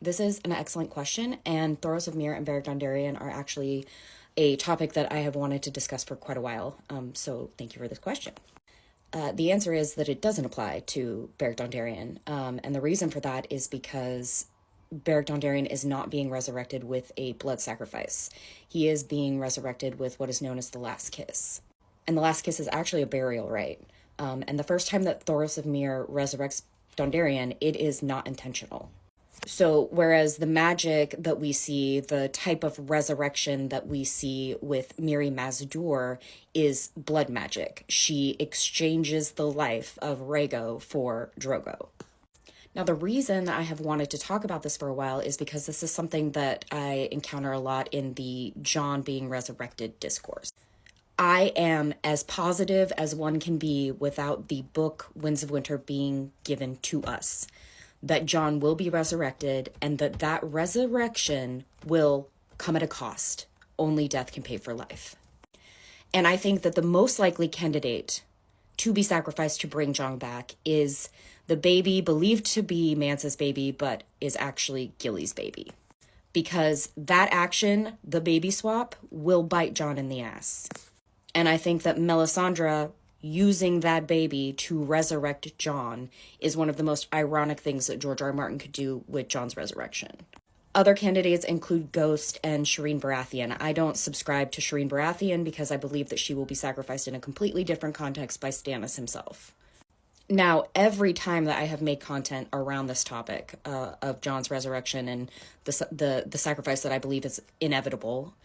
This is an excellent question, and Thoros of Myr and Beric Dondarrion are actually a topic that I have wanted to discuss for quite a while, so thank you for this question. The answer is that it doesn't apply to Beric Dondarrion, and the reason for that is because Beric Dondarrion is not being resurrected with a blood sacrifice. He is being resurrected with what is known as the Last Kiss. And the Last Kiss is actually a burial rite. And the first time that Thoros of Myr resurrects Dondarrion, it is not intentional. So whereas the magic that we see, the type of resurrection that we see with Mirri Maz Duur is blood magic. She exchanges the life of Rhaego for Drogo. Now, the reason I have wanted to talk about this for a while is because this is something that I encounter a lot in the Jon being resurrected discourse. I am as positive as one can be without the book Winds of Winter being given to us, that Jon will be resurrected and that resurrection will come at a cost. Only death can pay for life. And I think that the most likely candidate to be sacrificed to bring Jon back is the baby believed to be Mance's baby, but is actually Gilly's baby. Because that action, the baby swap, will bite Jon in the ass. And I think that Melisandre using that baby to resurrect Jon is one of the most ironic things that George R. R. Martin could do with Jon's resurrection. Other candidates include Ghost and Shireen Baratheon. I don't subscribe to Shireen Baratheon because I believe that she will be sacrificed in a completely different context by Stannis himself. Now, every time that I have made content around this topic of Jon's resurrection and the sacrifice that I believe is inevitable,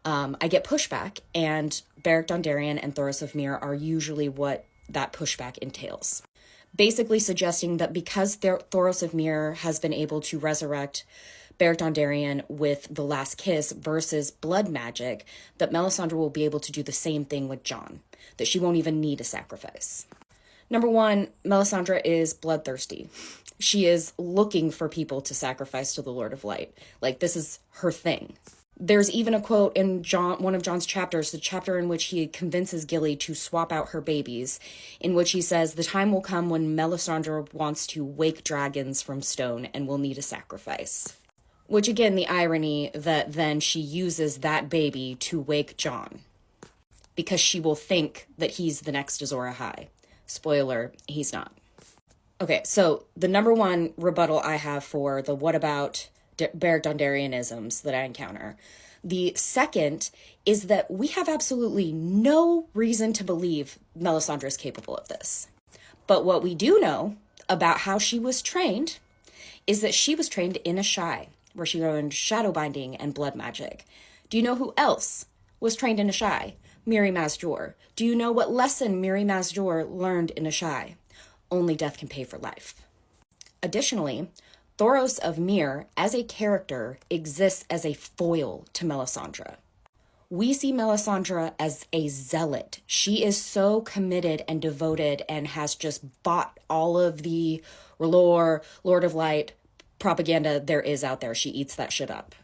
I get pushback, and Beric Dondarrion and Thoros of Myr are usually what that pushback entails. Basically suggesting that because Thoros of Myr has been able to resurrect Beric Dondarrion with the Last Kiss versus blood magic, that Melisandre will be able to do the same thing with Jon, that she won't even need a sacrifice. Number one, Melisandre is bloodthirsty. She is looking for people to sacrifice to the Lord of Light. Like, this is her thing. There's even a quote in one of Jon's chapters, the chapter in which he convinces Gilly to swap out her babies, in which he says, the time will come when Melisandre wants to wake dragons from stone and will need a sacrifice. Which, again, the irony that then she uses that baby to wake Jon, because she will think that he's the next Azor Ahai. Spoiler, he's not. Okay, so the number one rebuttal I have for the what about Beric Dondarrionisms that I encounter. The second is that we have absolutely no reason to believe Melisandre is capable of this. But what we do know about how she was trained is that she was trained in Asshai, where she learned shadow binding and blood magic. Do you know who else was trained in Asshai? Mirri Maz Duur. Do you know what lesson Mirri Maz Duur learned in Asshai? Only death can pay for life. Additionally, Thoros of Myr, as a character, exists as a foil to Melisandre. We see Melisandre as a zealot. She is so committed and devoted and has just bought all of the R'hllor, Lord of Light propaganda there is out there. She eats that shit up.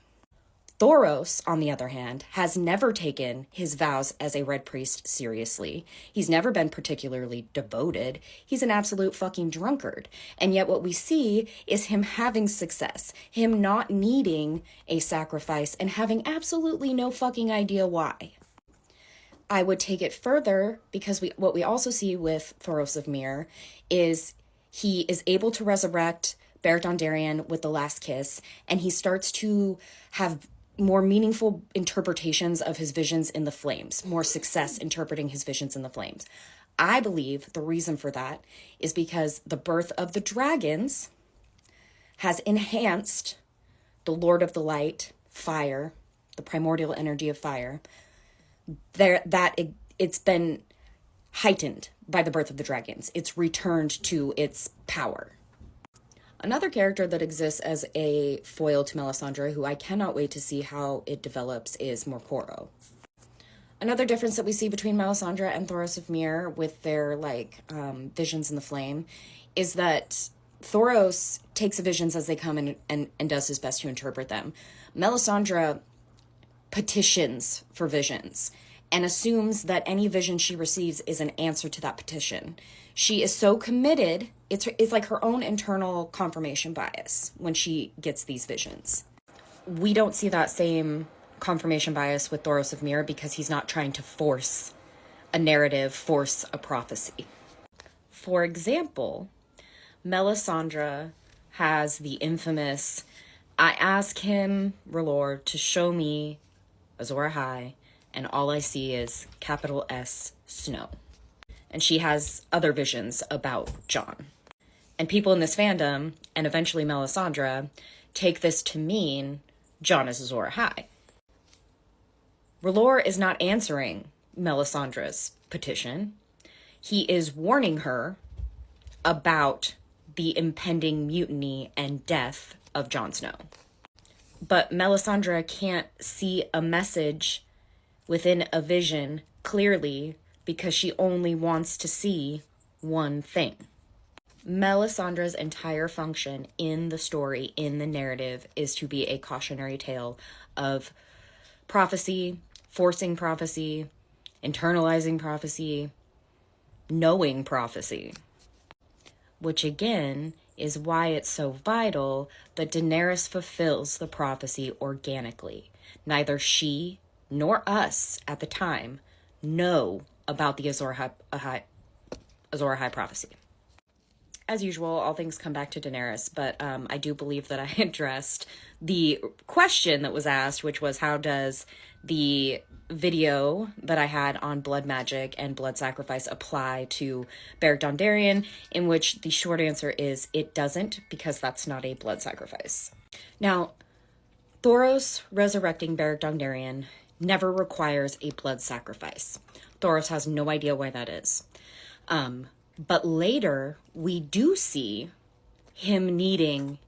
Thoros, on the other hand, has never taken his vows as a Red Priest seriously. He's never been particularly devoted. He's an absolute fucking drunkard. And yet what we see is him having success, him not needing a sacrifice, and having absolutely no fucking idea why. I would take it further because what we also see with Thoros of Myr is he is able to resurrect Beric Dondarrion with the Last Kiss, and he starts to have more meaningful interpretations of his visions in the flames, more success interpreting his visions in the flames. I believe the reason for that is because the birth of the dragons has enhanced the Lord of the Light, fire, the primordial energy of fire, it's been heightened by the birth of the dragons. It's returned to its power. Another character that exists as a foil to Melisandre, who I cannot wait to see how it develops, is Morcoro. Another difference that we see between Melisandre and Thoros of Myr with their visions in the flame is that Thoros takes the visions as they come and does his best to interpret them. Melisandre petitions for visions and assumes that any vision she receives is an answer to that petition. She is so committed it's like her own internal confirmation bias when she gets these visions. We don't see that same confirmation bias with Thoros of Myr because he's not trying to force a narrative, force a prophecy. For example, Melisandre has the infamous, I ask him, R'hllor, to show me Azor Ahai, and all I see is capital S, snow. And she has other visions about Jon. And people in this fandom, and eventually Melisandre, take this to mean Jon is Azor Ahai. R'hllor is not answering Melisandre's petition. He is warning her about the impending mutiny and death of Jon Snow. But Melisandre can't see a message within a vision clearly because she only wants to see one thing. Melisandre's entire function in the story, in the narrative, is to be a cautionary tale of prophecy, forcing prophecy, internalizing prophecy, knowing prophecy. Which again is why it's so vital that Daenerys fulfills the prophecy organically. Neither she nor us at the time know about the Azor Ahai prophecy. As usual, all things come back to Daenerys, but I do believe that I addressed the question that was asked, which was how does the video that I had on blood magic and blood sacrifice apply to Beric Dondarrion, in which the short answer is it doesn't, because that's not a blood sacrifice. Now, Thoros resurrecting Beric Dondarrion never requires a blood sacrifice. Thoros has no idea why that is. But later, we do see him needing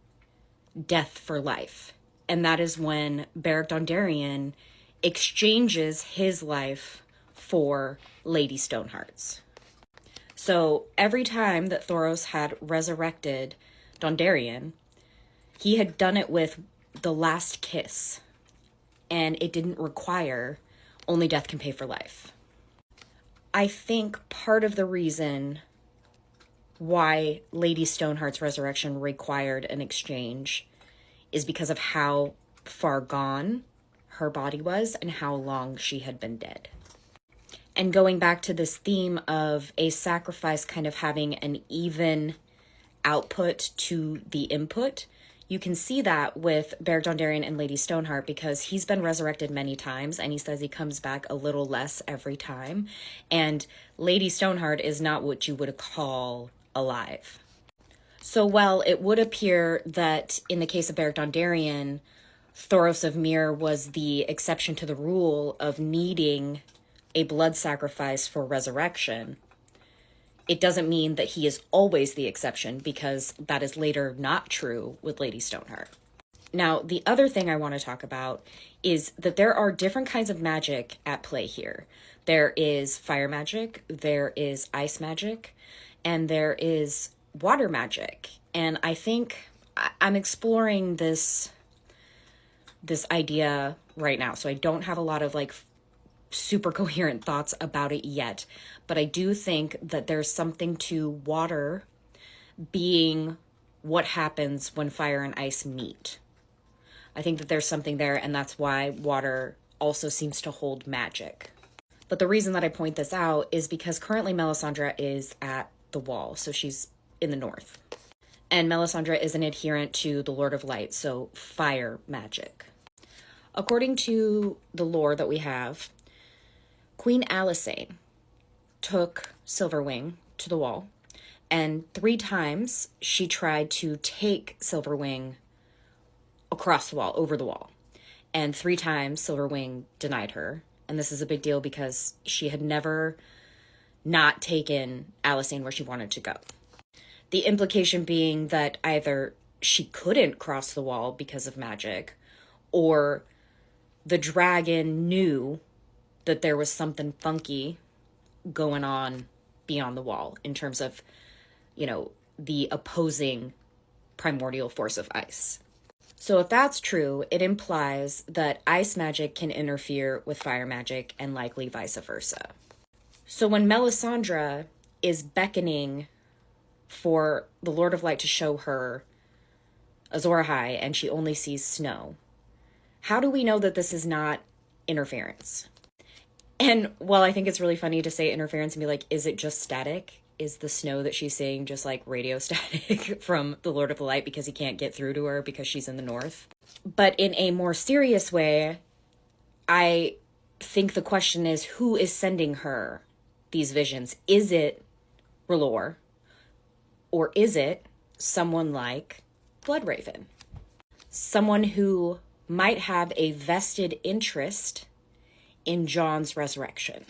death for life. And that is when Beric Dondarrion exchanges his life for Lady Stoneheart's. So every time that Thoros had resurrected Dondarrion, he had done it with the last kiss. And it didn't require only death can pay for life. I think part of the reason why Lady Stoneheart's resurrection required an exchange is because of how far gone her body was and how long she had been dead. And going back to this theme of a sacrifice kind of having an even output to the input, you can see that with Beric Dondarrion and Lady Stoneheart because he's been resurrected many times and he says he comes back a little less every time. And Lady Stoneheart is not what you would call alive. So while it would appear that in the case of Beric Dondarrion, Thoros of Myr was the exception to the rule of needing a blood sacrifice for resurrection, it doesn't mean that he is always the exception because that is later not true with Lady Stoneheart. Now, the other thing I want to talk about is that there are different kinds of magic at play here. There is fire magic, there is ice magic, and there is water magic. And I think I'm exploring this idea right now. So I don't have a lot of super coherent thoughts about it yet. But I do think that there's something to water being what happens when fire and ice meet. I think that there's something there, and that's why water also seems to hold magic. But the reason that I point this out is because currently Melisandre is at the wall, so she's in the north. And Melisandre is an adherent to the Lord of Light, so fire magic. According to the lore that we have, Queen Alysanne took Silverwing to the wall, and 3 times she tried to take Silverwing across the wall, over the wall. And 3 times Silverwing denied her. And this is a big deal because she had never not taken Alysanne where she wanted to go. The implication being that either she couldn't cross the wall because of magic, or the dragon knew that there was something funky going on beyond the wall in terms of, the opposing primordial force of ice. So if that's true, it implies that ice magic can interfere with fire magic and likely vice versa. So when Melisandre is beckoning for the Lord of Light to show her Azor Ahai and she only sees snow. How do we know that this is not interference? And while I think it's really funny to say interference and be like, is it just static? Is the snow that she's seeing just like radio static from the Lord of the Light because he can't get through to her because she's in the north? But in a more serious way, I think the question is, who is sending her these visions? Is it R'hllor? Or is it someone like Bloodraven? Someone who might have a vested interest in Jon's resurrection.